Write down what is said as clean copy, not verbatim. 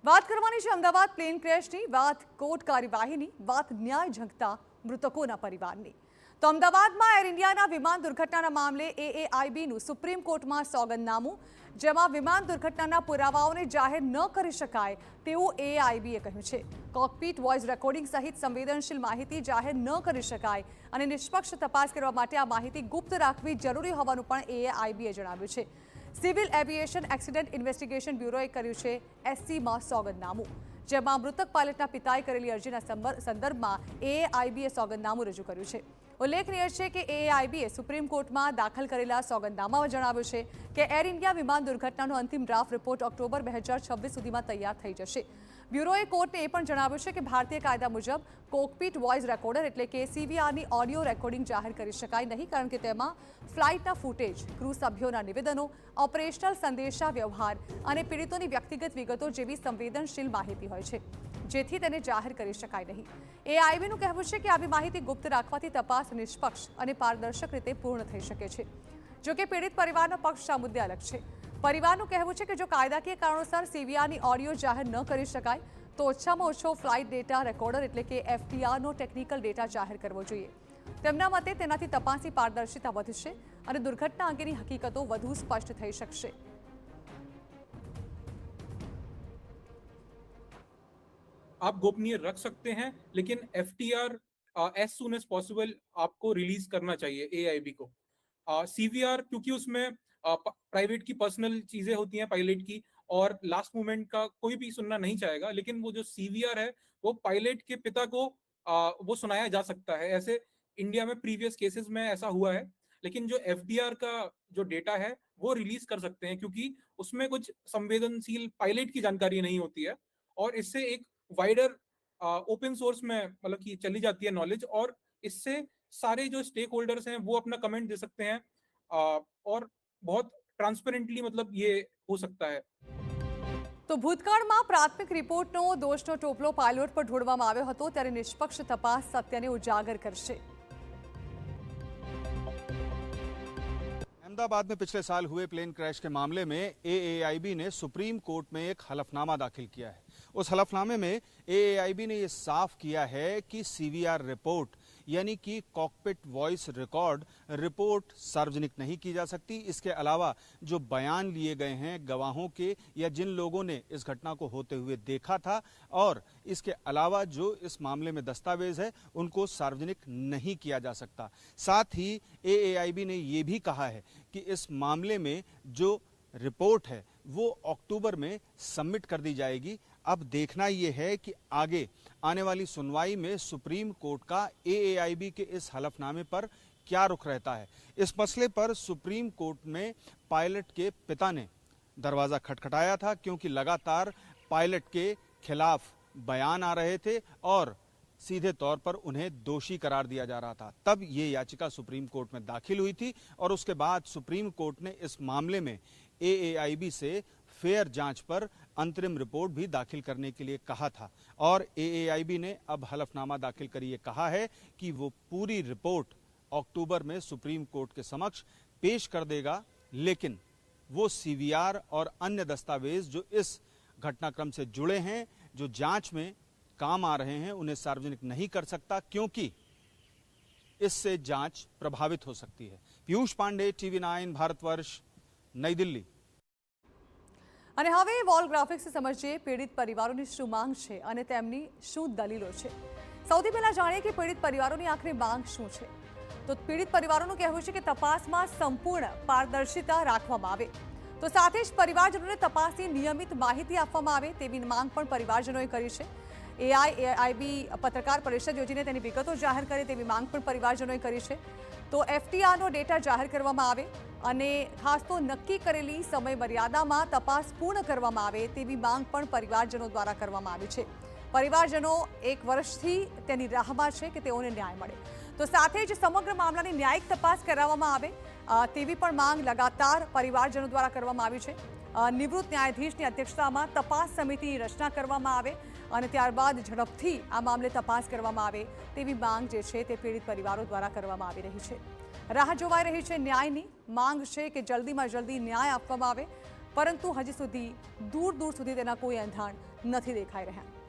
વાત કરવાની છે અમદાવાદ પ્લેન ક્રેશની, વાત કોર્ટ કાર્યવાહીની, વાત ન્યાય ઝંખતા મૃતકોના પરિવારની. તો અમદાવાદમાં એર ઇન્ડિયાના વિમાન દુર્ઘટનાના મામલે એએઆઈબીનું સુપ્રીમ કોર્ટમાં સોગંદનામું, જેમાં વિમાન દુર્ઘટનાના પુરાવાઓને જાહેર ન કરી શકાય તેવું એએઆઈબીએ કહ્યું છે. કોકપીટ વોઇસ રેકોર્ડિંગ સહિત સંવેદનશીલ માહિતી જાહેર ન કરી શકાય અને નિષ્પક્ષ તપાસ કરવા માટે આ માહિતી ગુપ્ત રાખવી જરૂરી હોવાનું પણ એએઆઈબીએ જણાવ્યું છે. સિવિલ એવિએશન એક્સિડન્ટ ઇન્વેસ્ટિગેશન બ્યુરોએ કર્યું છે એસસીમાં સોગંદનામું, જેમાં મૃતક પાયલટના પિતાએ કરેલી અરજીના સંદર્ભમાં એએઆઈબીએ સોગંદનામું રજૂ કર્યું છે. ઉલ્લેખનીય છે કે એએઆઈબીએ સુપ્રીમ કોર્ટમાં દાખલ કરેલા સોગંદનામામાં જણાવ્યું છે કે એર ઇન્ડિયા વિમાન દુર્ઘટનાનો અંતિમ ડ્રાફ્ટ રિપોર્ટ ઓક્ટોબર 2026 સુધીમાં તૈયાર થઈ જશે. બ્યુરોએ કોર્ટને એ પણ જણાવ્યું છે કે ભારતીય કાયદા મુજબ કોકપીટ વોઇસ રેકોર્ડર એટલે કે સીવીઆરની ઓડિયો રેકોર્ડિંગ જાહેર કરી શકાય નહીં, કારણ કે તેમાં ફ્લાઇટના ફૂટેજ, ક્રૂ સભ્યોના નિવેદનો, ઓપરેશનલ સંદેશા વ્યવહાર અને પીડિતોની વ્યક્તિગત વિગતો જેવી સંવેદનશીલ માહિતી હોય છે, જેથી તેને જાહેર કરી શકાય નહીં. એઆઈબીનું કહેવું છે કે આવી માહિતી ગુપ્ત રાખવાથી તપાસ નિષ્પક્ષ અને પારદર્શક રીતે પૂર્ણ થઈ શકે છે. જો કે પીડિત પરિવારનો પક્ષ આ મુદ્દે અલગ છે. પરિવારનું કહેવું છે કે જો કાયદાકીય કારણોસર સીવીઆરની ઓડિયો જાહેર ન કરી શકાય તો ઓછામાં ઓછો ફ્લાઇટ ડેટા રેકોર્ડર એટલે કે એફટીઆરનો ટેકનિકલ ડેટા જાહેર કરવો જોઈએ. તેમના મતે તેનાથી તપાસની પારદર્શિતા વધશે અને દુર્ઘટના અંગેની હકીકતો વધુ સ્પષ્ટ થઈ શકશે. आप गोपनीय रख सकते हैं, लेकिन FTR as soon as possible आपको रिलीज करना चाहिए एआईबी को. सीवीआर क्योंकि उसमें प्राइवेट की पर्सनल चीजें होती हैं पायलट की, और लास्ट मोमेंट का कोई भी सुनना नहीं चाहेगा, लेकिन वो जो सीवीआर है वो पायलट के पिता को वो सुनाया जा सकता है. ऐसे इंडिया में प्रीवियस केसेस में ऐसा हुआ है. लेकिन जो एफडीआर का जो डेटा है वो रिलीज कर सकते हैं, क्योंकि उसमें कुछ संवेदनशील पायलट की जानकारी नहीं होती है, और इससे एक वाइडर ओपन सोर्स में मतलब कि चली जाती है नॉलेज, और इससे सारे जो स्टेक होल्डर्स हैं वो अपना कमेंट दे सकते हैं, और बहुत ट्रांसपेरेंटली मतलब ये हो सकता है. તો ભૂતકાળમાં પ્રાથમિક રિપોર્ટનો દોષનો ટોપલો પાયલોટ પર ઢોળવામાં આવ્યો હતો, ત્યારે નિષ્પક્ષ તપાસ સત્યને ઉજાગર કરશે. अहमदाबाद में पिछले साल हुए प्लेन क्रैश के मामले में एएआईबी ने सुप्रीम कोर्ट में एक हलफनामा दाखिल किया है. उस हलफनामे में एएआईबी ने यह साफ किया है कि सीवीआर रिपोर्ट यानी कि कॉकपिट वॉइस रिकॉर्ड रिपोर्ट सार्वजनिक नहीं की जा सकती. इसके अलावा जो बयान लिए गए हैं गवाहों के या जिन लोगों ने इस घटना को होते हुए देखा था, और इसके अलावा जो इस मामले में दस्तावेज है उनको सार्वजनिक नहीं किया जा सकता. साथ ही एएआईबी ने यह भी कहा है कि इस मामले में जो रिपोर्ट है वो अक्टूबर में सबमिट कर दी जाएगी. अब देखना यह है कि आगे आने वाली सुनवाई में सुप्रीम कोर्ट का एएआईबी के इस हलफनामे पर क्या रुख रहता है. इस मसले पर सुप्रीम कोर्ट में पायलट के पिता ने दरवाजा खटखटाया था, क्योंकि लगातार पायलट के खिलाफ बयान आ रहे थे और सीधे तौर पर उन्हें दोषी करार दिया जा रहा था. तब ये याचिका सुप्रीम कोर्ट में दाखिल हुई थी, और उसके बाद सुप्रीम कोर्ट ने इस मामले में एएआईबी से फेयर जांच पर अंतरिम रिपोर्ट भी दाखिल करने के लिए कहा था. और एएआईबी ने अब हलफनामा दाखिल कर ये कहा है कि वो पूरी रिपोर्ट अक्टूबर में सुप्रीम कोर्ट के समक्ष पेश कर देगा, लेकिन वो सीवीआर और अन्य दस्तावेज जो इस घटनाक्रम से जुड़े हैं, जो जांच में काम आ रहे हैं, उन्हें सार्वजनिक नहीं कर सकता, क्योंकि इससे जांच प्रभावित हो सकती है. पीयूष पांडे, TV9 भारतवर्ष, नई दिल्ली. અને હવે વોલ ગ્રાફિક્સ સમજીએ પીડિત પરિવારોની શું માંગ છે અને તેમની શું દલીલો છે. સૌથી પહેલા જાણીએ કે પીડિત પરિવારોની આખરી માંગ શું છે. તો પીડિત પરિવારોનું કહેવું છે કે તપાસમાં સંપૂર્ણ પારદર્શિતા રાખવામાં આવે, તો સાથે જ પરિવારજનોને તપાસની નિયમિત માહિતી આપવામાં આવે તેવી માંગ પણ પરિવારજનોએ કરી છે. એઆઈબી પત્રકાર પરિષદ યોજીને તેની વિગતો જાહેર કરે તેવી માંગ પણ પરિવારજનોએ કરી છે. તો એફટીઆરનો ડેટા જાહેર કરવામાં આવે અને ખાસ તો નક્કી કરેલી સમય મર્યાદામાં તપાસ પૂર્ણ કરવામાં આવે તેવી માંગ પણ પરિવારજનો દ્વારા કરવામાં આવી છે. પરિવારજનો 1 વર્ષથી તેની રાહમાં છે કે તેઓને ન્યાય મળે, તો સાથે જ સમગ્ર મામલાની ન્યાયિક તપાસ કરાવવામાં આવે તેવી પણ માંગ લગાતાર પરિવારજનો દ્વારા કરવામાં આવી છે. નિવૃત્ત ન્યાયાધીશની અધ્યક્ષતામાં તપાસ સમિતિની રચના કરવામાં આવે અને ત્યારબાદ ઝડપથી આ મામલે તપાસ કરવામાં આવે તેવી માંગ જે છે તે પીડિત પરિવારો દ્વારા કરવામાં આવી રહી છે. રાહ જોવાઈ રહી છે ન્યાયની. માંગ છે કે જલ્દીમાં જલ્દી ન્યાય આપવામાં આવે પરંતુ હજી સુધી દૂર દૂર સુધી તેના કોઈ એંધાણ નથી દેખાઈ રહ્યા.